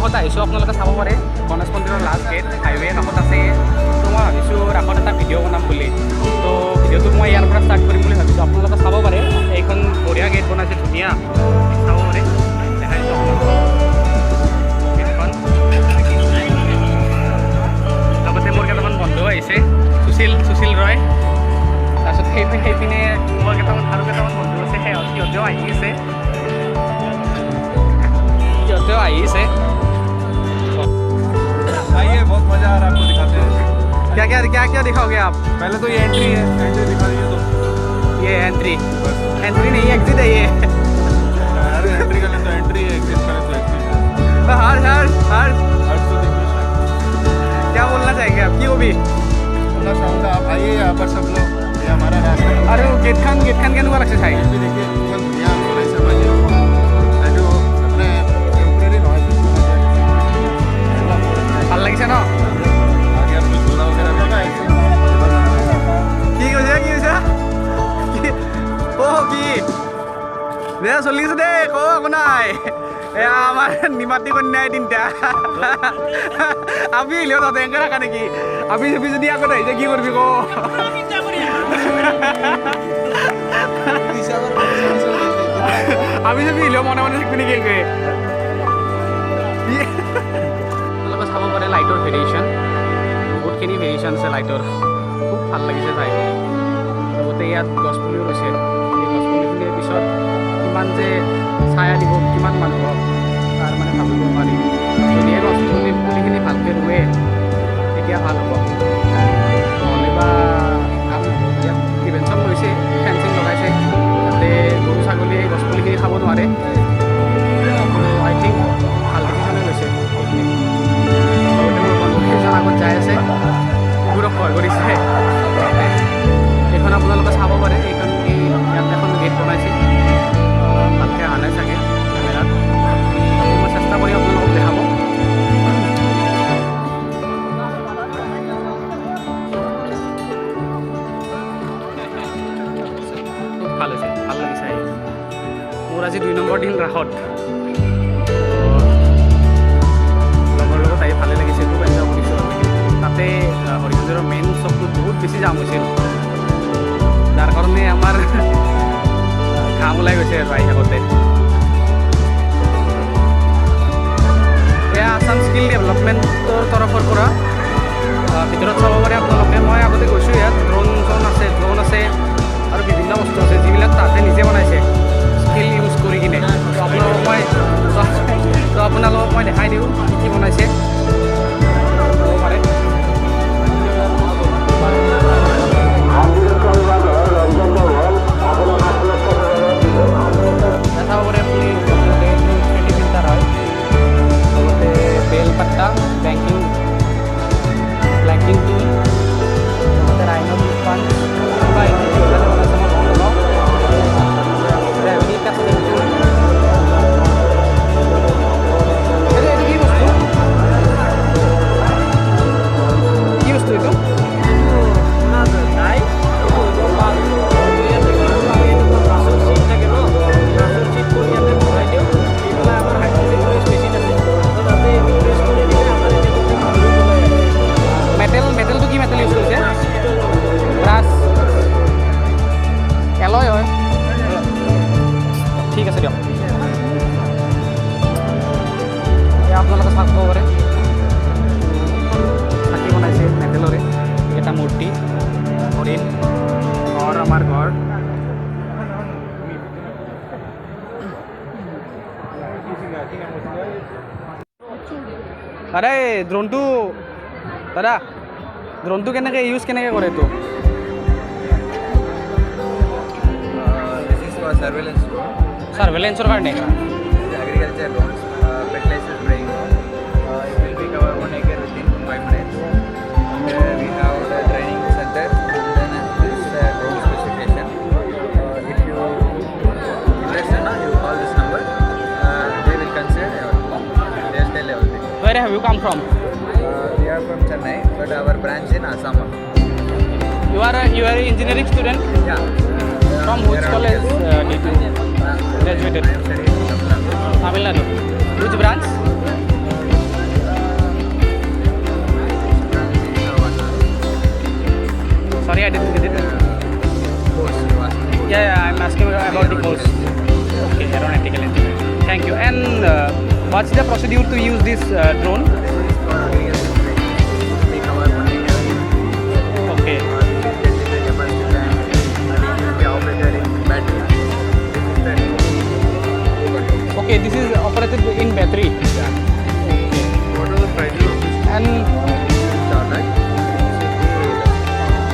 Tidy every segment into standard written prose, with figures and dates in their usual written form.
কাষত আহিছোঁ, আপোনালোকে চাব পাৰে গণেশ মন্দিৰৰ লাষ্ট গেট হাইৱে কাষত আছে। তো মই ভাবিছোঁ ৰাসত এটা ভিডিঅ' বনাম বুলি। তো ভিডিঅ'টো মই ইয়াৰ পৰা ষ্টাৰ্ট কৰিম বুলি ভাবিছোঁ। আপোনালোকে চাব পাৰে, এইখন বঢ়িয়া গেট বনাইছে, ধুনীয়া, চাব পাৰে, দেখাইছোঁ আপোনালোকক গেটখন। লগতে মোৰ কেইটামান বন্ধু আহিছে, সুশীল ৰয়। তাৰপিছত সেইপিনে মোৰ আৰু কেইটামান বন্ধু আছে, সিহঁতেও আহিছে। आइए, बहुत मजा आ रहा है, आपको दिखाते हैं। क्या दिखाओगे आप? पहले तो ये एंट्री है, एंट्री दिखा दीजिए तो। ये एंट्री नहीं, एग्जिट है ये। अरे एंट्री करें तो एंट्री है, एग्जिट करें तो एग्जिट है। हर हर्ष तो देखिए, क्या बोलना चाहेंगे आप? क्यों भी बोलना चाहूँगा, आप आइए यहाँ पर सब लोग, ये हमारा रास्ता। अरे वो गेट खान के नुआ रखे ये भी देखिए, बहुत दुनिया बोले से बजे जो अपने टेम्परेरी नॉइज ভাল লাগিছে ন? आगे आप कुछ बोला वगैरह भी ना ऐसे কি দে চলি আছে দে, একো নাই। এয়া আমাৰ নিমাতী কন্যাই তিনিটা। আমি আহিলেও তহঁতে এনেকৈ ৰাখা নেকি? আমি যদি আগত আহিছে কি কৰিবি ক? আমি আহিলেও মনে থাকিবি নেকি এনেকৈ? আপোনালোকে চাব পাৰে লাইটৰ ভেৰিয়েশ্যন, বহুতখিনি ভেৰিয়েশ্যন আছে লাইটৰ, খুব ভাল লাগিছে চাই। লগতে ইয়াত গছপুলিও ৰৈছে। এই গছপুলিখিনিৰ পিছত কিমান যে ছায়া দিব কিমান মানুহক, তাৰ মানে ভাবিব নোৱাৰি। যদিহে গছপুলিখিনি ভালকৈ ৰুৱে তেতিয়া ভাল হ'ব। নহ'লে বা ইয়াত প্ৰিভেনশ্যন লৈছে, ফেঞ্চিং লগাইছে, যাতে গৰু ছাগলীয়ে এই গছপুলিখিনি খাব নোৱাৰে। আই থিংক ভাল ডিচিশ্যনে লৈছে। আগত যাই আছে, কুকুৰক ভয় কৰিছে। এইখন আপোনালোকে চাব পাৰে, এইখন ইয়াত এখন গেট বনাইছে, ভালকৈ অহা নাই চাগে কেমেৰাত। মই চেষ্টা কৰি আপোনালোকক দেখাব। খুব ভাল হৈছে, ভাল লাগিছে আহি। মোৰ আজি 2 নম্বৰ দিন ৰাসত, লগৰ লগত আহি ভালে লাগিছে, খুব এনজয় কৰিছোঁ। তাতে হৰিমন্দিৰৰ মেইন উৎসৱটোত বহুত বেছি জাম হৈছিল, যাৰ কাৰণে আমাৰ ঘাম ওলাই গৈছে আৰু আহি থাকোঁতে। এয়া আছাম স্কিল ডেভেলপমেণ্টৰ তৰফৰ পৰা ভিতৰত চাব পাৰে আপোনালোকে। মই আগতে গৈছোঁ, ইয়াত ড্ৰোন আছে আৰু বিভিন্ন বস্তু আছে, যিবিলাক তাতে নিজে বনাইছে স্কিল ইউজ কৰি কিনে। আপোনালোকক মই দেখাই দিওঁ কি বনাইছে, চাব পাৰে। চাব পাৰে আপুনি, থ্ৰিডি প্ৰিণ্টাৰ হয়। লগতে বেল পাত্তা, ব্লেংকিং টুল, লগতে ৰাইনো পাঞ্চ, কিবা বনাইছে মই গম নাপাওঁ। গ্ৰেভিটি কাষ্টিং টুল, এইটো কি বস্তু এইটো? মেটেলটো কি মেটেল ইউজ কৰিছে? ব্ৰাছ, এলয় হয়, ঠিক আছে দিয়ক। আপোনালোকে চাব পাৰে, চাকি বনাইছে মেটেলৰে, এটা মূৰ্তি, হৰিণ, ঘৰ আমাৰ ঘৰ। আৰে ড্ৰোনটো কেনেকৈ কেনেকৈ কৰে এইটো? ছাৰ্ভেলেঞ্চৰ কাৰণে agriculture loans, fertilizer spraying. It will be cover 1 acre within 5 minutes. We have the training center, then this drone specification. If you interested, you call this number. They will consider everything. They will tell everything. Where have you come from? We are from Chennai, but our branch in Assam. You are an engineering student? Yeah. From which college did you graduated? I am studying in Tamil Nadu. Tamil Nadu. Which branch? What's the procedure to use this drone? We cover 1 acre. Okay. Okay, this is operated in battery. What are the prices of this? And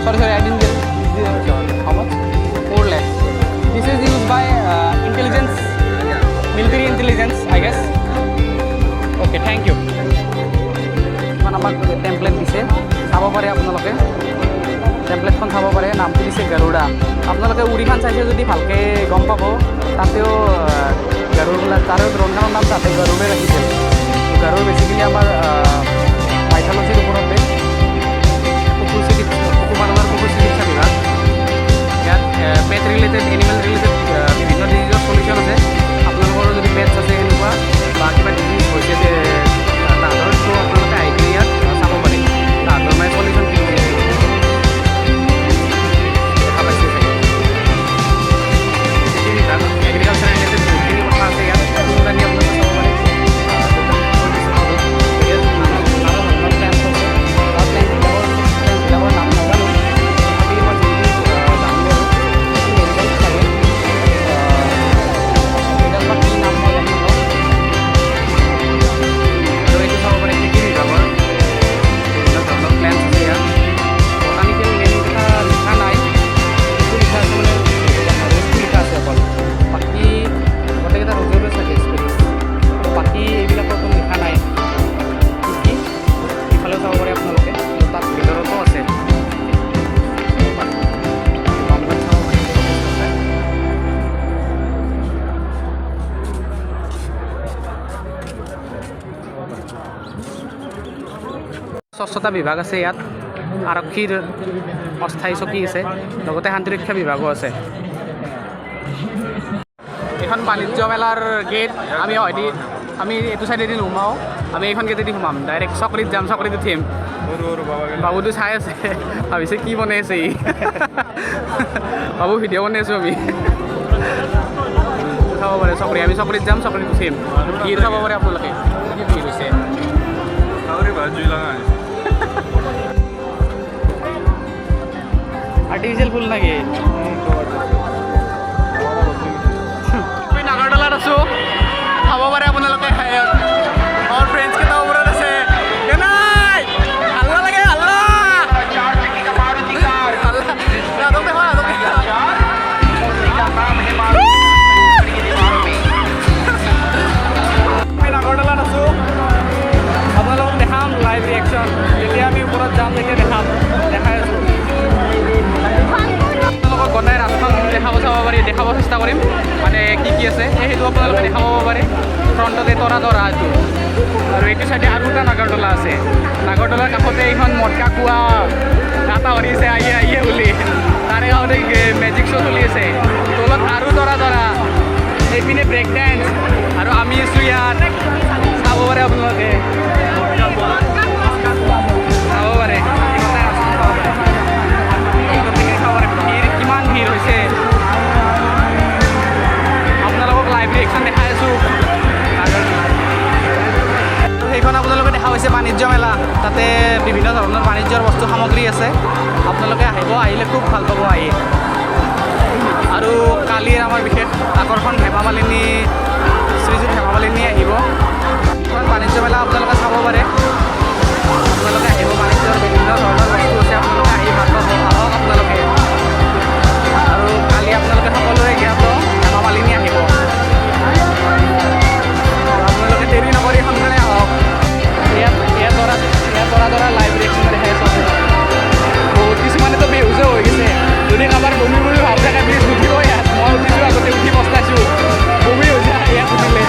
sorry, I didn't get how much? 4 lakhs. This is used by intelligence, military intelligence, I guess. Okay, thank you. এখন আমাক template দিছে চাব পাৰে আপোনালোকে টেম্পলেটখন চাব পাৰে নামটো দিছে গাৰুডা আপোনালোকে উৰিখন চাইছে যদি ভালকৈ গম পাব তাতেও গাৰুড় তাৰেও ড্ৰোনখনৰ নাম তাতে গাৰুড়ে ৰাখিছিল গাৰুড় বেচিকেলি আমাৰ মাইথলজিৰ ওপৰত বেছ পশুপালনৰ পশু চিকিৎসা বিভাগ ইয়াত পেট ৰিলেটেড এনিমেল ৰিলেটেড বিভিন্ন ডিজিজৰ চলিউশ্যন আছে আপোনালোকৰ যদি পেটছ আছে এনেকুৱা বা কিবা ডিজিজ হৈছে তাহাঁতৰ তো আপোনালোকে আহি কিনে ইয়াত চাব পাৰি তাহাঁতৰ মানে চলিউশ্যন কি হৈছে দেখা পাইছে চাগে এগ্ৰিকালচাৰ ৰিলেটেড বহুতখিনি কথা আছে ইয়াত জানি আপোনালোকে চাব পাৰে নাম নাজানো আজি মই যিটো জানো আৰু বা কি নাম মই জানো আৰু এইটো চাব পাৰে কৃষি বিভাগৰ বিভিন্ন ধৰণৰ প্লেন আছে ইয়াত বটানিকেল মেইন কথা লিখা নাই এইটো লিখা আছে মানে ৰোজটো লিখা আছে অকল বাকী গোটেইকেইটা ৰোজৰে চাগে স্পেচিছ বাকী এইবিলাকতো লিখা নাই কি ইফালেও চাব পাৰে আপোনালোকে আৰু তাত ভিতৰতো আছে স্বচ্ছতা বিভাগ আছে ইয়াত আৰক্ষীৰ অস্থায়ী চকী আছে লগতে শান্তিৰক্ষা বিভাগো আছে এখন বাণিজ্য মেলাৰ গেট আমি হয়তো আমি এইটো চাইডেদি নোসোমাওঁ আমি এইখন গেটেদি সোমাম ডাইৰেক্ট চকৰিত যাম চকৰিত উঠিম বাবুটো চাই আছে ভাবিছে কি বনাই আছে ই বাবু ভিডিঅ' বনাই আছোঁ আমি চাব পাৰে চকৰি আমি চকৰিত যাম চকৰিত উঠিম ভিৰ চাব পাৰে আপোনালোকে কি ভিৰ হৈছে আৰ্টিফিচিয়েল ফুল নেকি আমি নাগাৰতলাত আছোঁ চাব পাৰে আপোনালোকে আমাৰ ফ্ৰেণ্ডছ কেইটা ওপৰত আছে নাই হাল্লা লাগে হাল্লা আমি নাগাৰতলাত আছোঁ আপোনালোকক দেখাম লাইভ ৰিয়েকশ্যন যেতিয়া আমি ওপৰত যাম তেতিয়া দেখাই আছোঁ আপোনালোকক গোটাই ৰাস্তাখন দেখাব চাব পাৰি দেখাব চেষ্টা কৰিম মানে কি কি আছে সেইটো আপোনালোকে দেখাব পাৰে ফ্ৰণ্টতে তৰা এইটো আৰু এইটো চাইডে আৰু এটা নাগাৰতলা আছে নাগাৰতলাৰ কাষতে এইখন মটকা কুঁৱা এটা ভৰিছে আহিয়ে বুলি তাৰে কাষতে মেজিক শ্ব' চলি আছে তলত আৰু তৰা এইপিনে ব্ৰেক ডেন্স আৰু আমি আছোঁ ইয়াত চাব পাৰে আপোনালোকে চাব পাৰে ভিৰ কিমান ভিৰ হৈছে আপোনালোকক লাইভ ৰিয়েকশ্যন দেখাই আছোঁ সেইখন আপোনালোকে দেখা হৈছে বাণিজ্য মেলা তাতে বিভিন্ন ধৰণৰ বাণিজ্যৰ বস্তু সামগ্ৰী আছে আপোনালোকে আহিলে খুব ভাল পাব আহি আৰু কালিৰ আমাৰ বিশেষ আকৰ্ষণ হেমা মালিনী শ্ৰীযুত হেমা মালিনী আহিব সেইখন বাণিজ্য মেলা আপোনালোকে চাব পাৰে আপোনালোকে আহিব বাণিজ্যৰ বিভিন্ন ধৰণৰ বস্তু আছে আপোনালোকে আহি ভাল পাব আহক আপোনালোকে আৰু কালি আপোনালোকে সকলোৱে জ্ঞাত হেমা মালিনী আহিব আপোনালোকে দেৰি নকৰি সোনকালে আহক ইয়াত দৰা লাইভ ৰিয়েকশ্যন দেখাই আছোঁ বহুত কিছুমানেতো বেহুজে হৈ গৈছে যদি কাৰোবাৰ বমি ভাৱ থাকে প্লিজ উঠিব ইয়াত মই উঠিছোঁ আগতে উঠি পস্তাইছোঁ বমি হৈছে ইয়াত উঠিলে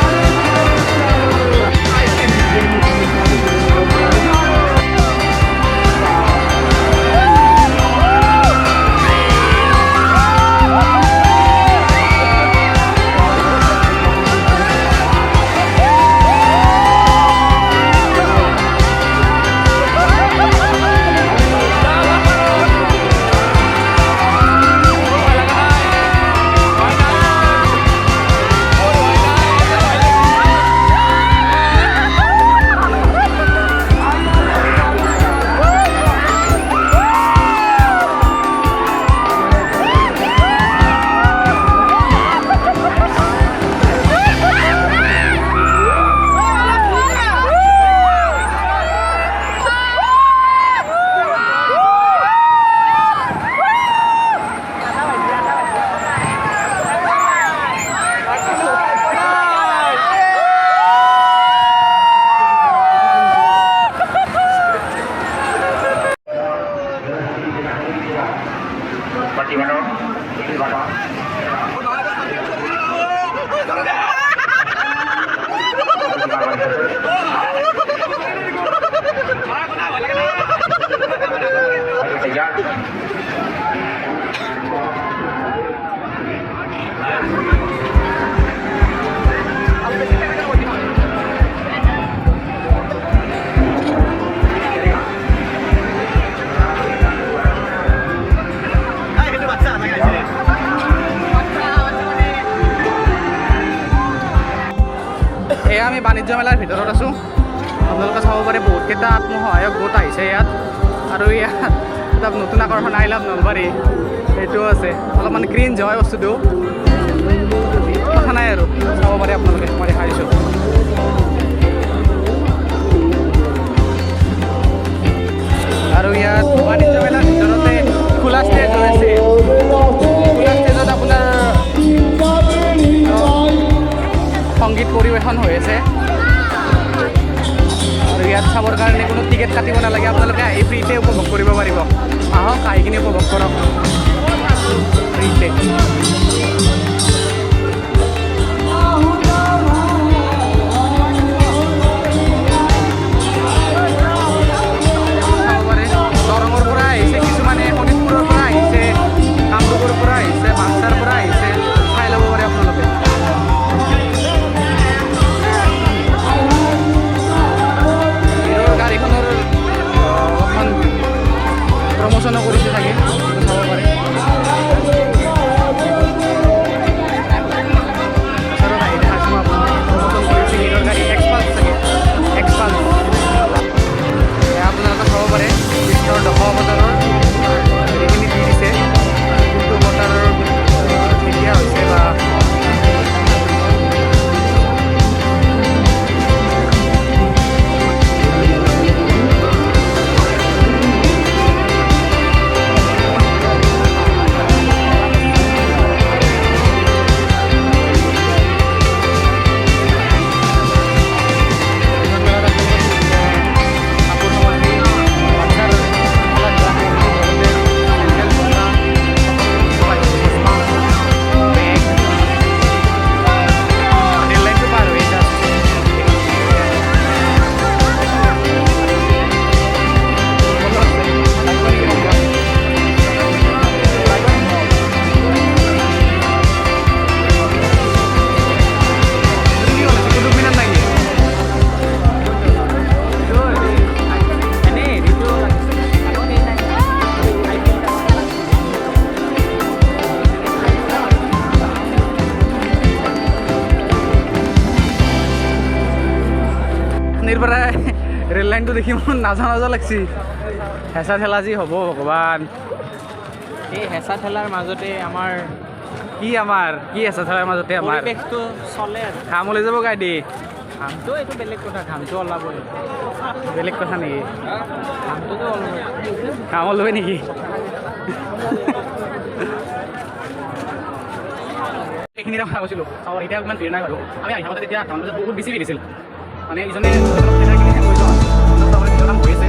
বাণিজ্য মেলাৰ ভিতৰত আছোঁ। আপোনালোকে চাব পাৰে বহুতকেইটা আত্মসহায়ক গোট আহিছে ইয়াত, আৰু ইয়াত এটা নতুন আকৰ্ষণ আই লাভ নলবাৰী এইটোও আছে। অলপমান ক্ৰিঞ্জ হয় বস্তুটো, কথা নাই আৰু চাব পাৰে আপোনালোকে, মই দেখাই দিছোঁ। আৰু ইয়াত বাণিজ্য মেলাৰ ভিতৰতে খোলা ষ্টেজ হৈছে। খোলা ষ্টেজত আপোনাৰ সংগীত পৰিৱেশন হৈ আছে, আৰু ইয়াত চাবৰ কাৰণে কোনো টিকেট কাটিব নালাগে, আপোনালোকে আহি ফ্ৰীতে উপভোগ কৰিব পাৰিব। আহক, আহি কিনে উপভোগ কৰক ফ্ৰীতে। দৰঙৰ পৰা আহিছে, কিছুমানে শোণিতপুৰৰ পৰা আহিছে, কামৰূপৰ পৰা আহিছে, বাক্সাৰ পৰা আহিছে, চাই ল'ব পাৰে আপোনালোকে। গাড়ীখনৰ অলপমান প্ৰমোচনো কৰিছে চাগে, চাব পাৰে। ওচৰত আহি দেখাইছোঁ মই আপোনাক, প্ৰমোচন কৰিছে হিৰৰ গাড়ী এক্সপাল্ছ চাগে, এক্সপাল্ছ। আপোনালোকে চাব পাৰে বিশ্বৰ দশ বজাৰৰ হেৰিখিনি দি দিছে, কোনটো বজাৰৰ কেতিয়া হৈছে বা পৰা ৰেল লাইনটো দেখি মোৰ নাজা নাজা লাগছি। হেঁচা ঠেলা যি হ'ব ভগৱান। এই হেঁচা ঠেলাৰ মাজতে আমাৰ কি হেঁচা ঠেলাৰ মাজতে আমাৰ পৰিৱেশটো চলে আৰু ঘাম ওলাই যাব গাই দি। ঘামটো এইটো বেলেগ কথা, ঘামটো ওলাবই, বেলেগ কথা নেকি? ঘামটোতো ওলাবই। ঘাম ওলাবই নেকি? এইখিনি কথা কৈছিলোঁ, এতিয়া ইমান ভিৰ নাই বাৰু। আমি আহি থাকোঁতে তেতিয়া বহুত বেছি ভিৰ দিছিল, মানে ইজনে কাম কৰি আছে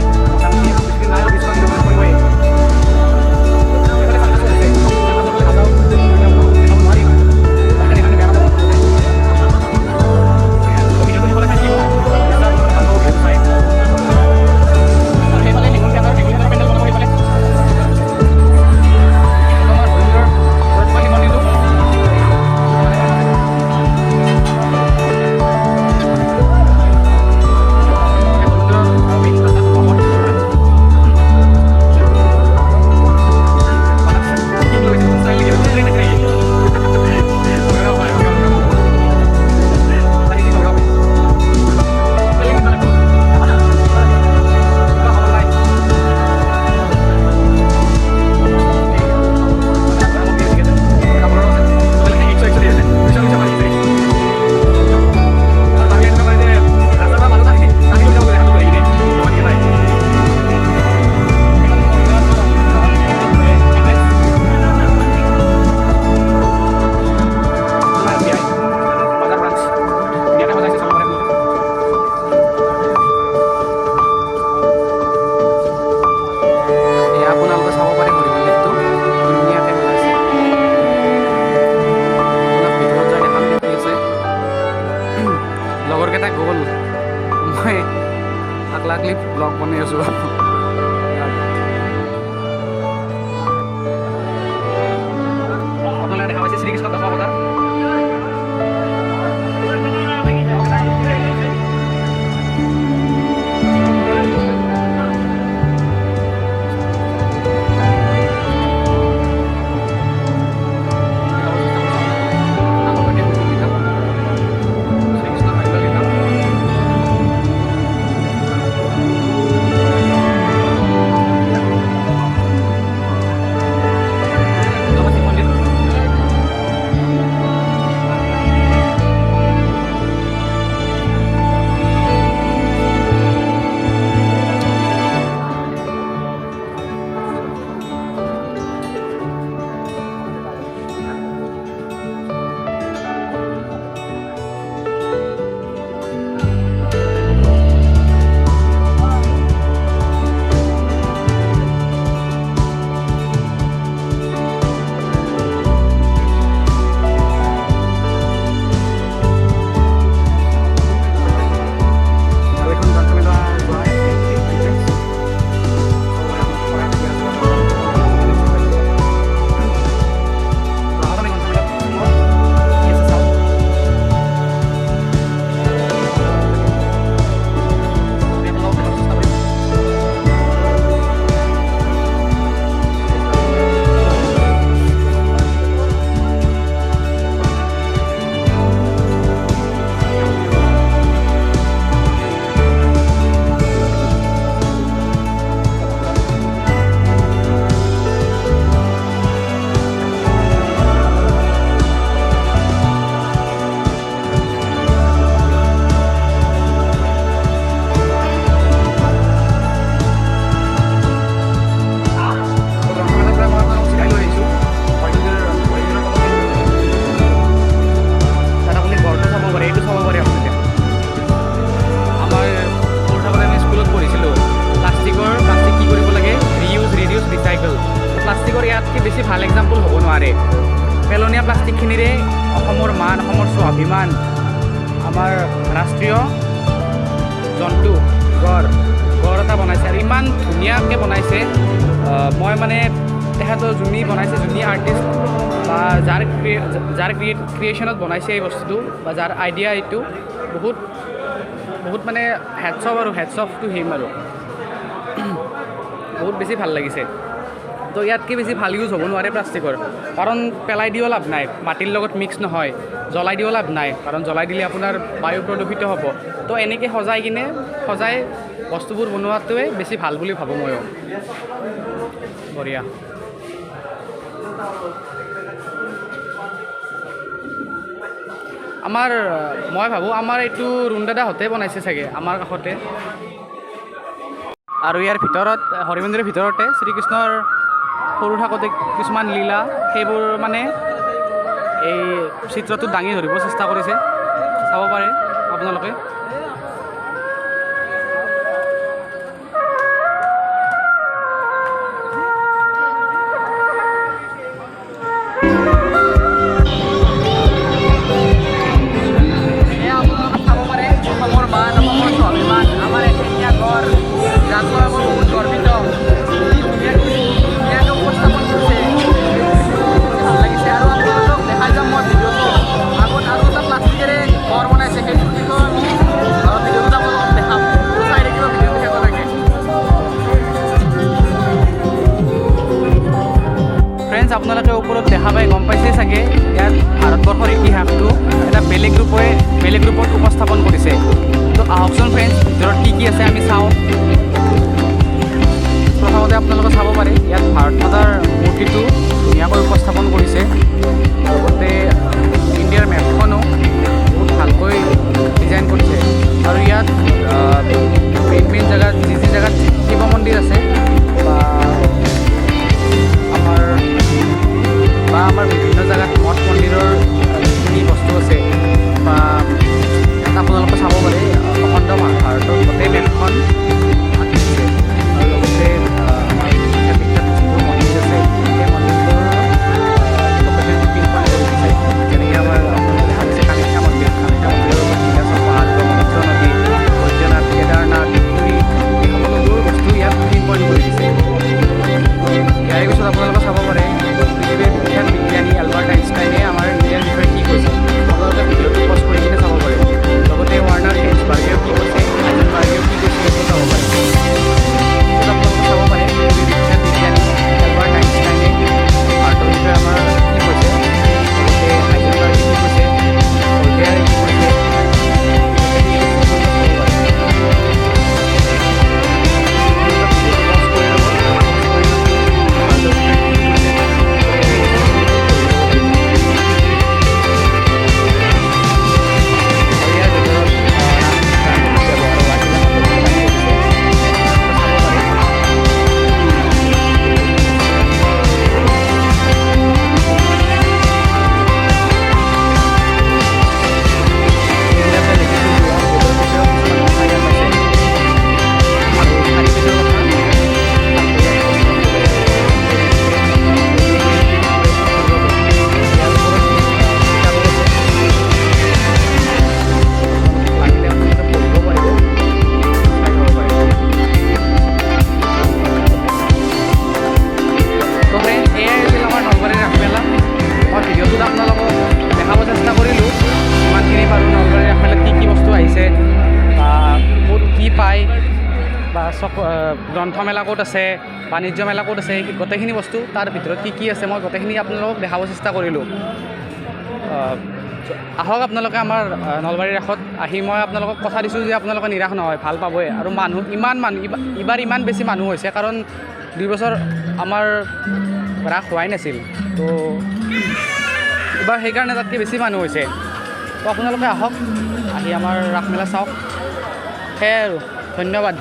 ক্লিপ ব্লগ বনাই আছোঁ। আপোনালোকে দেখা পাইছে শ্ৰীকৃষ্ণ দশ অৱতাৰ। শ্ৰীকৃষ্ণ বেছি ভাল এক্সাম্পল হ'ব নোৱাৰে। পেলনীয়া প্লাষ্টিকখিনিৰে অসমৰ মান, অসমৰ স্বাভিমান, আমাৰ ৰাষ্ট্ৰীয় জন্তু গড় এটা বনাইছে আৰু ইমান ধুনীয়াকৈ বনাইছে। মই মানে তেখেতৰ যোনী বনাইছে, যোনী আৰ্টিষ্ট বা যাৰ ক্ৰিয়েশ্যনত বনাইছে এই বস্তুটো বা যাৰ আইডিয়া এইটো বহুত মানে হেডছ অফ টু হিম আৰু বহুত বেছি ভাল লাগিছে। তো ইয়াতকৈ বেছি ভাল ইউজ হ'ব নোৱাৰে প্লাষ্টিকৰ, কাৰণ পেলাই দিও লাভ নাই, মাটিৰ লগত মিক্স নহয়, জ্বলাই দিও লাভ নাই, কাৰণ জ্বলাই দিলে আপোনাৰ বায়ু প্ৰদূষিত হ'ব। তো এনেকৈ সজাই বস্তুবোৰ বনোৱাটোৱে বেছি ভাল বুলি ভাবোঁ ময়ো। বঢ়িয়া। মই ভাবোঁ আমাৰ এইটো ৰুণদাদাহঁতে বনাইছে চাগে, আমাৰ কাষতে। আৰু ইয়াৰ ভিতৰত হৰি মন্দিৰৰ ভিতৰতে শ্ৰীকৃষ্ণৰ সৰু থাকোঁতে কিছুমান লীলা, সেইবোৰ মানে এই চিত্ৰটোত দাঙি ধৰিব চেষ্টা কৰিছে, চাব পাৰে আপোনালোকে। আপোনালোকে ওপৰত দেখা পাই গম পাইছে চাগে, ইয়াত ভাৰতবৰ্ষৰ ইতিহাসটো এটা বেলেগ ৰূপত উপস্থাপন কৰিছে। তো আহকচোন ফ্ৰেণ্ডছ, ভিতৰত কি আছে আমি চাওঁ। প্ৰথমতে আপোনালোকে চাব পাৰে ইয়াত ভাৰত মাতাৰ মূৰ্তিটো ধুনীয়াকৈ উপস্থাপন কৰিছে, লগতে ইণ্ডিয়াৰ মেপখনো বহুত ভালকৈ ডিজাইন কৰিছে। আৰু ইয়াত মেইন জেগাত যি জেগাত শিৱ মন্দিৰ আছে বা আমাৰ বিভিন্ন জেগাত মঠ মন্দিৰৰ যিখিনি বস্তু আছে বা আপোনালোকে চাব পাৰে অখণ্ড ভাৰতৰ গোটেই মেপখন আঁকি দিছে। আৰু লগতে আমাৰ বিখ্যাত যিবোৰ মন্দিৰ আছে সেই মন্দিৰবোৰ লোকেশ্যনটো পিনপইণ্ট কৰি দিছে। যেনেকৈ আমাৰ দেখা গৈছে কামাখ্যা মন্দিৰৰ নীলাচল পাহাৰ, ব্ৰহ্মপুত্ৰ নদী, বৈদ্যনাথ, কেদাৰনাথ, পুৰী, এই সকলোবোৰ বস্তু ইয়াত পিনপইণ্ট কৰি দিছে। ইয়াৰে পিছত আপোনালোকে চাব পাৰে বিখ্যাত বিজ্ঞানী এলবাৰ্ট আইনষ্টাইনে আমাৰ ইণ্ডিয়াৰ বিষয়ে কি কৈছে, আপোনালোকে ভিডিঅ'টো পজ কৰি কিনে চাব পাৰে। লগতে ৱাৰ্নাৰ হেঞ্জবাৰ্গেও কি কৈছে, হাইজেনবাৰ্গেও কি কৈছে সেইটো চাব পাৰে। আপোনালোকে চাব পাৰে বিখ্যাত বিজ্ঞানী এলবাৰ্ট আইনষ্টাইনে ভাৰতৰ বিষয়ে আমাৰ কি কৈছে, লগতে হাইজেনবাৰ্গে কি কৈছে, ভল্টেয়াৰে কি কৈছে, গ্ৰন্থমেলা ক'ত আছে, বাণিজ্য মেলা ক'ত আছে, গোটেইখিনি বস্তু তাৰ ভিতৰত কি আছে মই গোটেইখিনি আপোনালোকক দেখাব চেষ্টা কৰিলোঁ। আহক আপোনালোকে আমাৰ নলবাৰীৰ ৰাসত আহি, মই আপোনালোকক কথা দিছোঁ যে আপোনালোকে নিৰাশ নহয়, ভাল পাবই। আৰু এইবাৰ ইমান বেছি মানুহ হৈছে কাৰণ 2 বছৰ আমাৰ ৰাস হোৱাই নাছিল, তো এইবাৰ সেইকাৰণে তাতকৈ বেছি মানুহ হৈছে। তো আপোনালোকে আহক, আহি আমাৰ ৰাসমেলা চাওক। সেয়াই আৰু, ধন্যবাদ।